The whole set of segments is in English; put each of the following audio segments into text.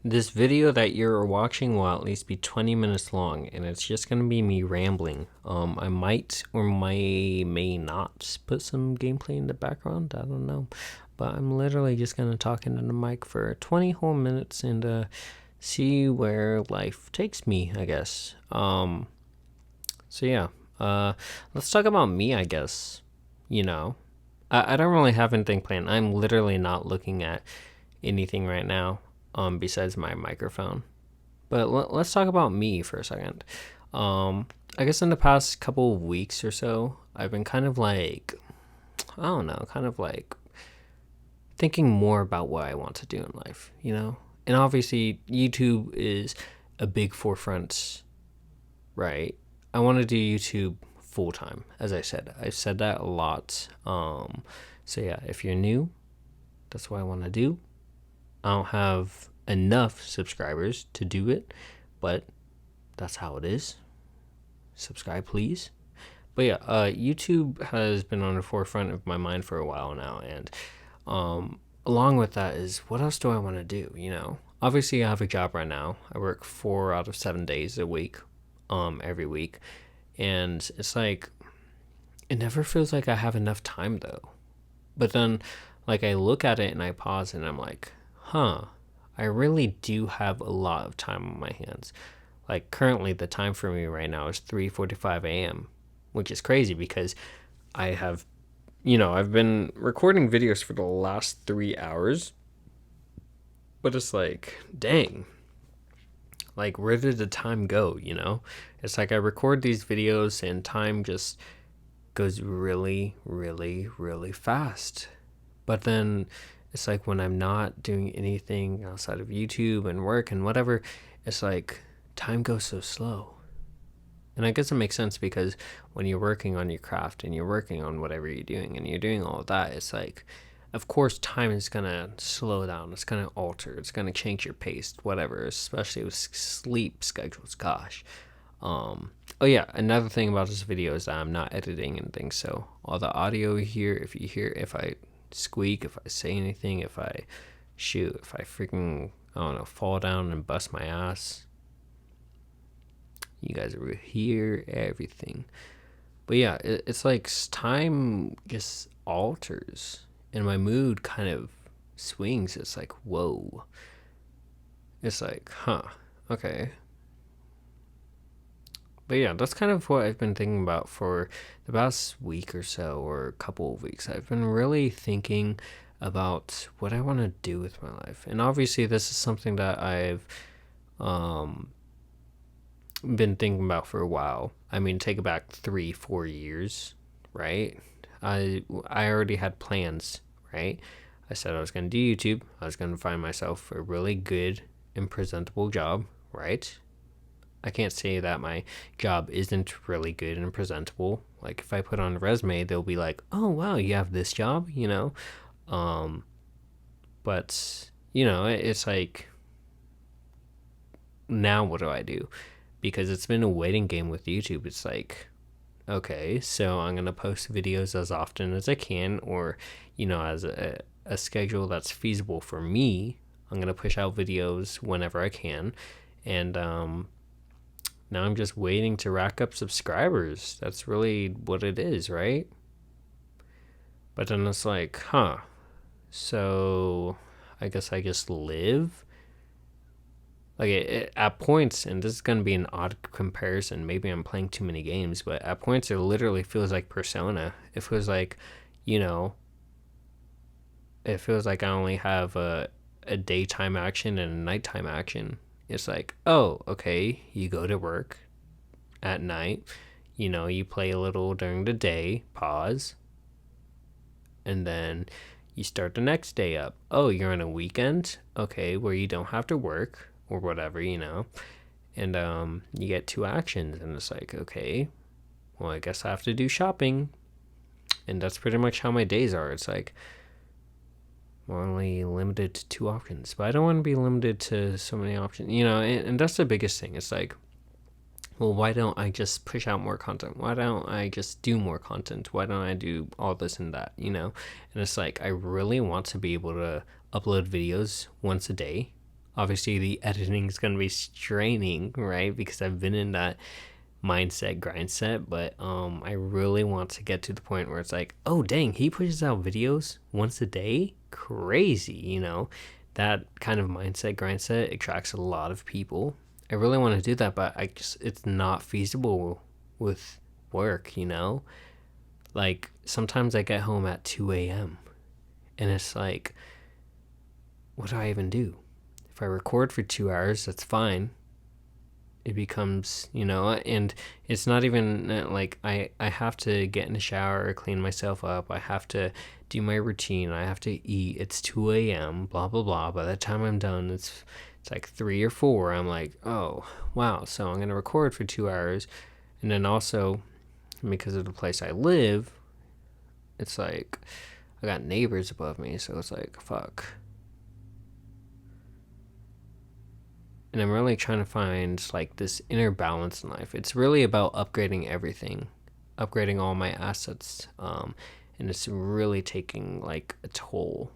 This video that you're watching will at least be 20 minutes long, and it's just gonna be me rambling. I might or may not put some gameplay in the background. I don't know, but I'm literally just gonna talk into the mic for 20 whole minutes and see where life takes me, I guess. So yeah, let's talk about me, I guess. You know, I don't really have anything planned. I'm literally not looking at anything right now, besides my microphone. But let's talk about me for a second. I guess in the past couple of weeks or so, I've been kind of like, I don't know, kind of like thinking more about what I want to do in life, you know? And obviously, YouTube is a big forefront, right? I want to do YouTube full time, as I said. I've said that a lot. So yeah, if you're new, that's what I want to do. I don't have enough subscribers to do it, but that's how it is. Subscribe, please. But yeah, YouTube has been on the forefront of my mind for a while now, and along with that is what else do I want to do? You know, obviously I have a job right now. I work 4 out of 7 days a week, every week, and it's like it never feels like I have enough time though. But then, like I look at it and I pause and I'm like, huh, I really do have a lot of time on my hands. Like currently the time for me right now is 3:45 a.m., which is crazy because I have I've been recording videos for the last 3 hours, but it's like, dang. Like where did the time go, you know? It's like I record these videos and time just goes really, really, really fast. But then it's like when I'm not doing anything outside of YouTube and work and whatever, it's like time goes so slow. And I guess it makes sense because when you're working on your craft and you're working on whatever you're doing and you're doing all of that, it's like, of course, time is going to slow down. It's going to alter. It's going to change your pace, whatever, especially with sleep schedules. Gosh. Oh yeah, another thing about this video is that I'm not editing anything. So all the audio here, if I squeak, if I say anything, if I shoot, if I freaking, I don't know, fall down and bust my ass, you guys will hear everything. But yeah, it's like time just alters and my mood kind of swings. It's like, whoa. It's like, huh, okay. But yeah, that's kind of what I've been thinking about for the past week or so, or a couple of weeks. I've been really thinking about what I want to do with my life. And obviously, this is something that I've been thinking about for a while. I mean, take it back 3-4 years, right? I already had plans, right? I said I was going to do YouTube. I was going to find myself a really good and presentable job, right? I can't say that my job isn't really good and presentable. Like if I put on a resume, they'll be like, "Oh wow, you have this job," you know. But it's like, now what do I do? Because it's been a waiting game with YouTube. It's like, okay, so I'm gonna post videos as often as I can, or as a schedule that's feasible for me. I'm gonna push out videos whenever I can, and now I'm just waiting to rack up subscribers. That's really what it is, right? But then it's like, huh, so I guess I just live? Like at points, and this is going to be an odd comparison, maybe I'm playing too many games, but at points it literally feels like Persona. It feels like, you know, it feels like I only have a daytime action and a nighttime action. It's like, oh, okay, you go to work at night, you play a little during the day, pause, and then you start the next day up. Oh, you're on a weekend, okay, where you don't have to work or whatever, and you get 2 actions, and it's like, okay, well, I guess I have to do shopping, and that's pretty much how my days are. It's like we're only limited to 2 options, but I don't want to be limited to so many options, and that's the biggest thing. It's like, well, why don't I just push out more content? Why don't I just do more content? Why don't I do all this and that, And it's like, I really want to be able to upload videos once a day, Obviously, the editing is going to be straining, right? Because I've been in that mindset, grind set, but I really want to get to the point where it's like, oh, dang, he pushes out videos once a day? Crazy, That kind of mindset, grind set attracts a lot of people. I really want to do that, but it's not feasible with work. Like, sometimes I get home at 2 a.m. and it's like, what do I even do? If I record for 2 hours, that's fine. It becomes, and it's not even like I have to get in the shower, clean myself up. I have to do my routine. I have to eat. It's 2 a.m., blah, blah, blah. By the time I'm done, it's like 3 or 4. I'm like, oh, wow. So I'm going to record for 2 hours. And then also, because of the place I live, it's like I got neighbors above me. So it's like, fuck. And I'm really trying to find like this inner balance in life. It's really about upgrading everything, upgrading all my assets, and it's really taking like a toll.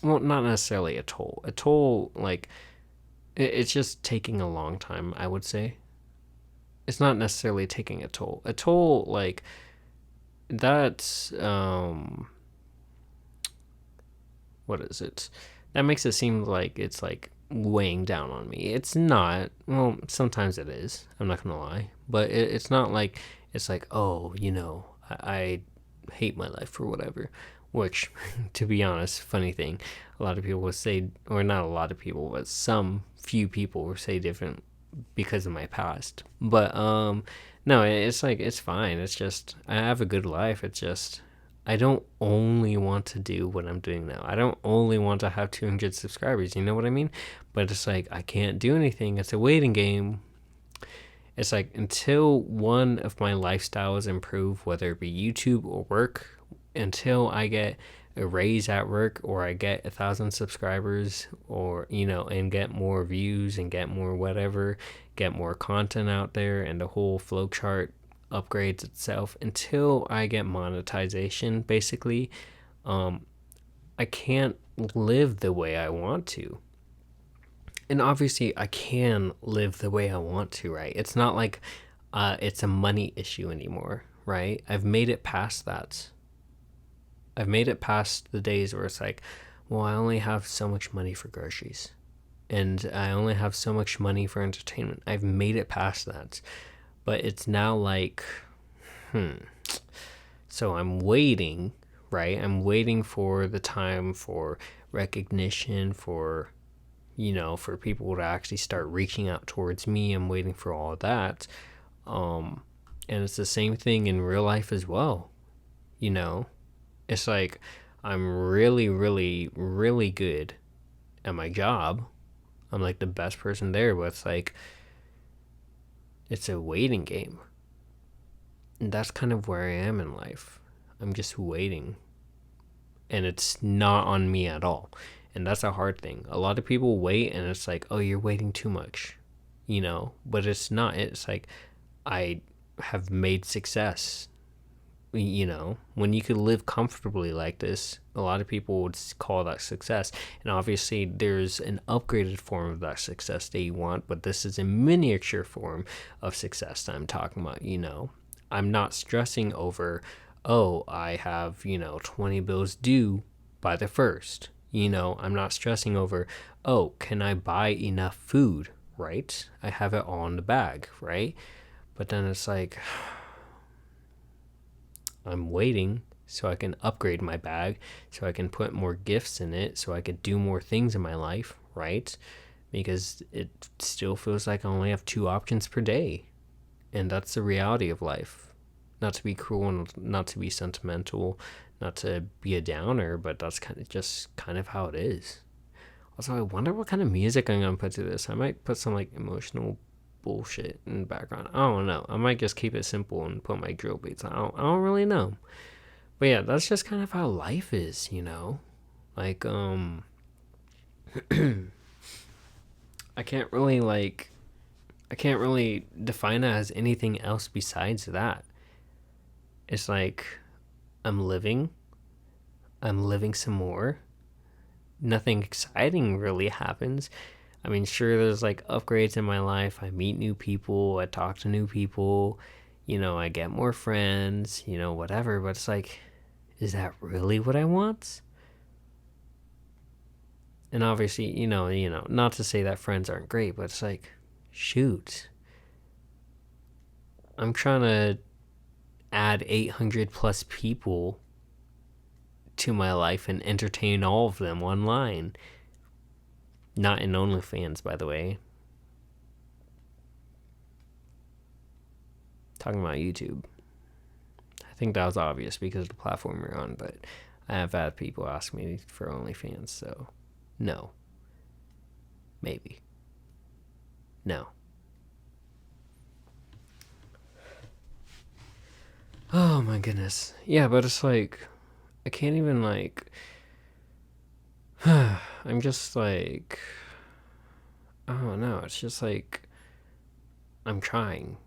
Well, not necessarily a toll. A toll, like it's just taking a long time. I would say it's not necessarily taking a toll. A toll, like that's what is it? That makes it seem like it's like weighing down on me. It's not. Well, sometimes it is. I'm not gonna lie, but it's not like it's like, oh, I hate my life or whatever. Which, to be honest, funny thing, a lot of people would say, or not a lot of people, but some few people would say different because of my past. But no, it's like it's fine. It's just I have a good life. It's just I don't only want to do what I'm doing now. I don't only want to have 200 subscribers. You know what I mean? But it's like I can't do anything. It's a waiting game. It's like until one of my lifestyles improve, whether it be YouTube or work, until I get a raise at work or I get 1,000 subscribers or, and get more views and get more whatever, get more content out there and the whole flow chart upgrades itself until I get monetization, basically, I can't live the way I want to. And obviously, I can live the way I want to, right? It's not like it's a money issue anymore, right? I've made it past that. I've made it past the days where it's like, well, I only have so much money for groceries and I only have so much money for entertainment. I've made it past that. But it's now like, so I'm waiting, right? I'm waiting for the time for recognition, for, for people to actually start reaching out towards me. I'm waiting for all of that. And it's the same thing in real life as well. It's like I'm really, really, really good at my job. I'm like the best person there, but it's like, it's a waiting game. And that's kind of where I am in life. I'm just waiting. And it's not on me at all. And that's a hard thing. A lot of people wait and it's like, oh, you're waiting too much. But it's not. It's like I have made success. When you could live comfortably like this, a lot of people would call that success. And obviously there's an upgraded form of that success that you want, but this is a miniature form of success that I'm talking about. I'm not stressing over, oh, I have 20 bills due by the 1st. I'm not stressing over, oh, can I buy enough food, right? I have it all in the bag, right? But then it's like, I'm waiting so I can upgrade my bag, so I can put more gifts in it, so I could do more things in my life, right? Because it still feels like I only have 2 options per day. And that's the reality of life. Not to be cruel and not to be sentimental, not to be a downer, but that's kind of how it is. Also, I wonder what kind of music I'm going to put to this. I might put some like emotional bullshit in the background. I don't know. I might just keep it simple and put my drill beats. I don't really know. But yeah, that's just kind of how life is, Like I can't really define it as anything else besides that. It's like I'm living some more. Nothing exciting really happens. I mean, sure, there's like upgrades in my life. I meet new people, I talk to new people, I get more friends, whatever. But it's like, is that really what I want? And obviously, not to say that friends aren't great, but it's like, shoot, I'm trying to add 800 plus people to my life and entertain all of them online. Not in OnlyFans, by the way. Talking about YouTube. I think that was obvious because of the platform we're on, but I have had people ask me for OnlyFans, so no. Maybe. No. Oh my goodness. Yeah, but it's like, I can't even like. I'm just like. I don't know. It's just like. I'm trying.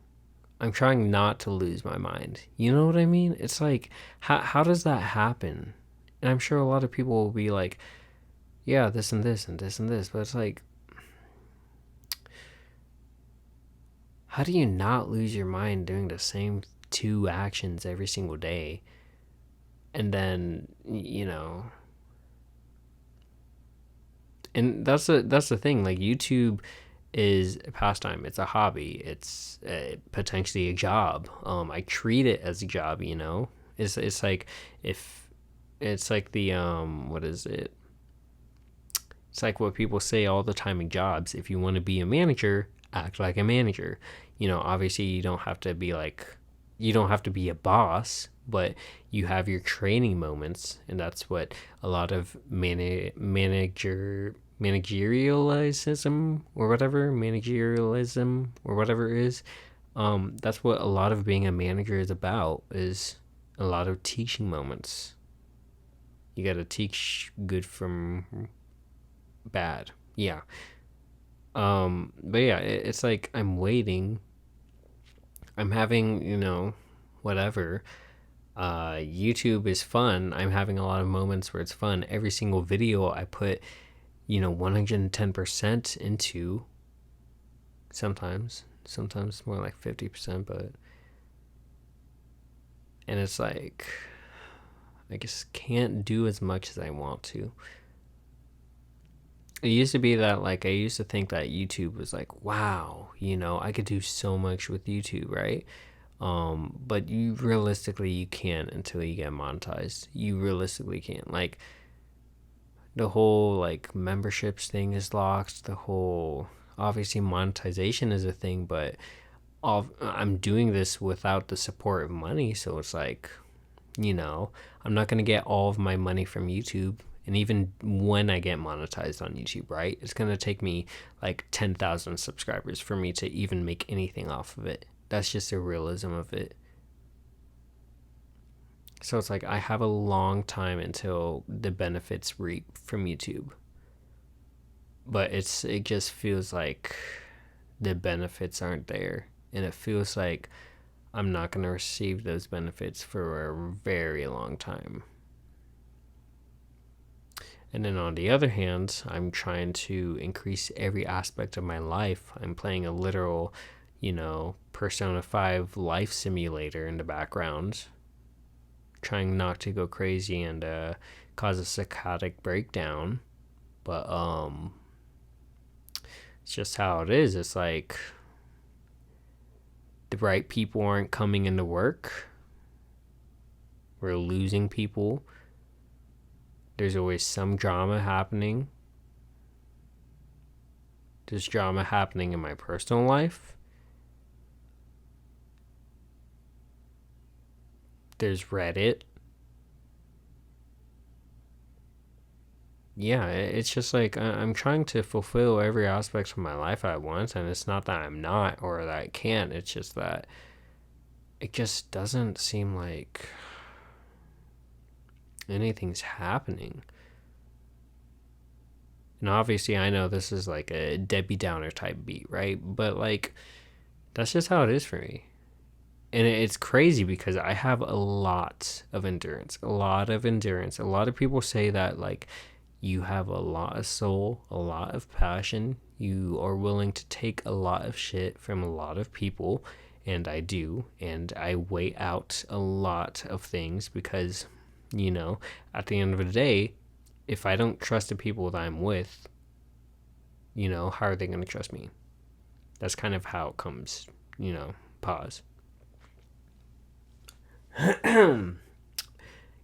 I'm trying not to lose my mind. You know what I mean? It's like, how does that happen? And I'm sure a lot of people will be like, yeah, this and this and this and this. But it's like, how do you not lose your mind doing the same two actions every single day? And then, and that's the thing. Like, YouTube is a pastime. It's a hobby. It's potentially a job. I treat it as a job. It's like, if it's like the what is it? It's like what people say all the time in jobs. If you want to be a manager, act like a manager. Obviously you don't have to be a boss, but you have your training moments, and that's what a lot of managerialism or whatever it is. That's what a lot of being a manager is about, is a lot of teaching moments. You got to teach good from bad. Yeah. But yeah, it's like I'm waiting. I'm having, whatever. YouTube is fun. I'm having a lot of moments where it's fun. Every single video I put, 110% into. Sometimes more like 50%, but. And it's like, I just can't do as much as I want to. It used to be that, like, I used to think that YouTube was like, wow, I could do so much with YouTube, right? But you can't until you get monetized. You realistically can't. Like, the whole like memberships thing is locked. The whole, obviously, monetization is a thing, but I'm doing this without the support of money, so it's like, I'm not gonna get all of my money from YouTube. And even when I get monetized on YouTube, right, it's gonna take me like 10,000 subscribers for me to even make anything off of it. That's just the realism of it. So it's like I have a long time until the benefits reap from YouTube. But it just feels like the benefits aren't there. And it feels like I'm not going to receive those benefits for a very long time. And then on the other hand, I'm trying to increase every aspect of my life. I'm playing a literal, Persona 5 life simulator in the background, trying not to go crazy and cause a psychotic breakdown. But it's just how it is. It's like the right people aren't coming into work. We're losing people. There's always some drama happening. There's drama happening in my personal life. There's Reddit. Yeah, it's just like I'm trying to fulfill every aspect of my life at once, and it's not that I'm not or that I can't. It's just that it just doesn't seem like anything's happening. And obviously, I know this is like a Debbie Downer type beat, right? But like, that's just how it is for me. And it's crazy because I have a lot of endurance. A lot of endurance. A lot of people say that, like, You have a lot of soul, a lot of passion. You are willing to take a lot of shit from a lot of people, and I do. And I wait out a lot of things because, at the end of the day, if I don't trust the people that I'm with, how are they going to trust me? That's kind of how it comes, pause.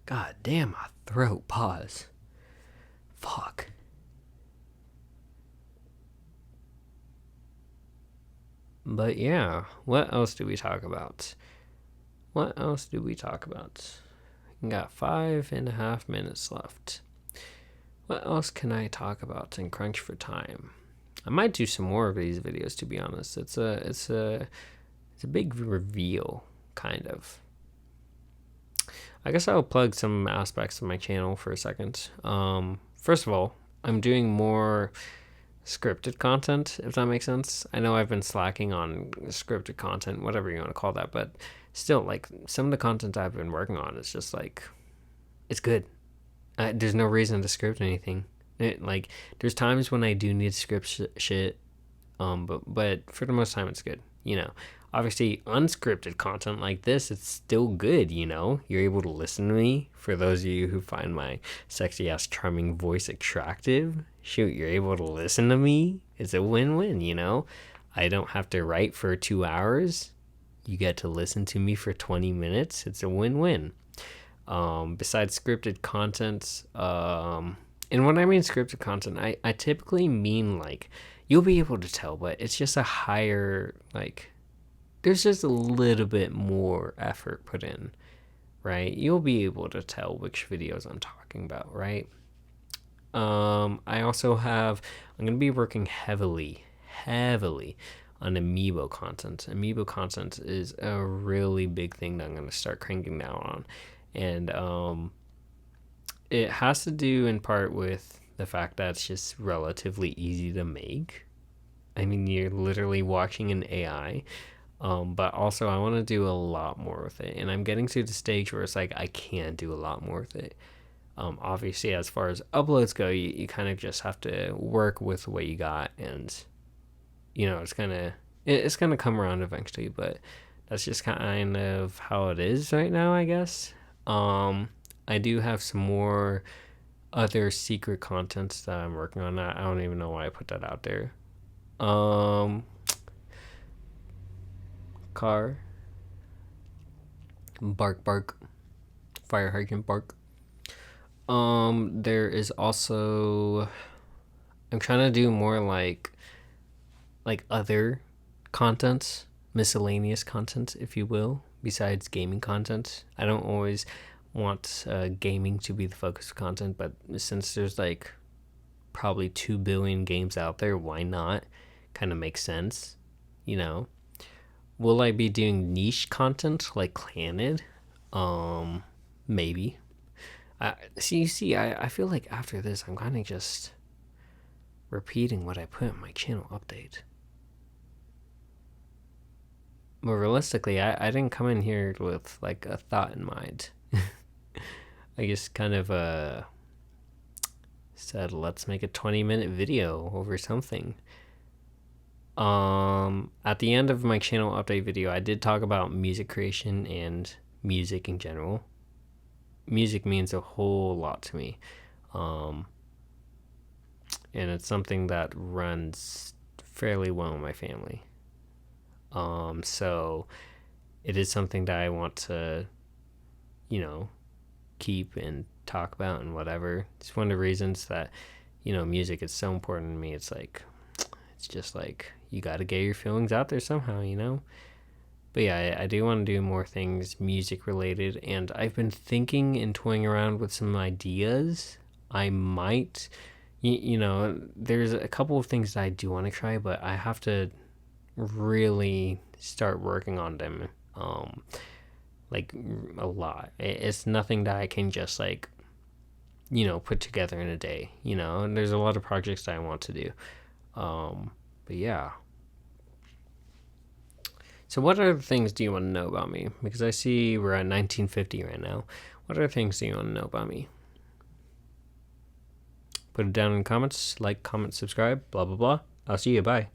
God damn, my throat, pause. Fuck. But yeah, what else do we talk about? We got 5.5 minutes left. What else can I talk about and crunch for time? I might do some more of these videos, to be honest. It's a big reveal, kind of. I guess I'll plug some aspects of my channel for a second. First of all, I'm doing more scripted content, if that makes sense. I know I've been slacking on scripted content, whatever you want to call that, but still, like, some of the content I've been working on is just like, it's good. There's no reason to script anything. There's times when I do need script shit, but for the most time, it's good. Obviously, unscripted content like this, it's still good. You're able to listen to me. For those of you who find my sexy ass, charming voice attractive, shoot, you're able to listen to me. It's a win-win. I don't have to write for 2 hours. You get to listen to me for 20 minutes. It's a win-win. Besides scripted content, and when I mean scripted content, I typically mean, like, you'll be able to tell, but it's just a higher, like, there's just a little bit more effort put in, right? You'll be able to tell which videos I'm talking about, right? I'm going to be working heavily on Amiibo content. Amiibo content is a really big thing that I'm going to start cranking down on. And it has to do in part with the fact that it's just relatively easy to make. I mean, you're literally watching an AI. But also I want to do a lot more with it. And I'm getting to the stage where it's like I can do a lot more with it. Obviously, as far as uploads go, you kind of just have to work with what you got. And, it's gonna come around eventually. But that's just kind of how it is right now, I guess. I do have some more other secret contents that I'm working on. I don't even know why I put that out there. Car. Bark. Fire hydrant bark. There is also, I'm trying to do more like other content, miscellaneous content, if you will, besides gaming content. I don't always want gaming to be the focus of content, but since there's like probably 2 billion games out there, why not? Kind of makes sense, Will I be doing niche content like Claned? Maybe. I feel like after this, I'm kind of just repeating what I put in my channel update. But realistically, I didn't come in here with like a thought in mind. I just kind of said, let's make a 20-minute video over something. At the end of my channel update video, I did talk about music creation and music in general. Music means a whole lot to me. And it's something that runs fairly well in my family. So it is something that I want to, keep and talk about and whatever. It's one of the reasons that, music is so important to me. It's just like, you got to get your feelings out there somehow, But yeah, I do want to do more things music related, and I've been thinking and toying around with some ideas. I might, there's a couple of things that I do want to try, but I have to really start working on them, like a lot. It's nothing that I can just like, put together in a day, and there's a lot of projects that I want to do. But yeah. So what other things do you want to know about me? Because I see we're at 1950 right now. What other things do you want to know about me? Put it down in the comments. Like, comment, subscribe, blah, blah, blah. I'll see you. Bye.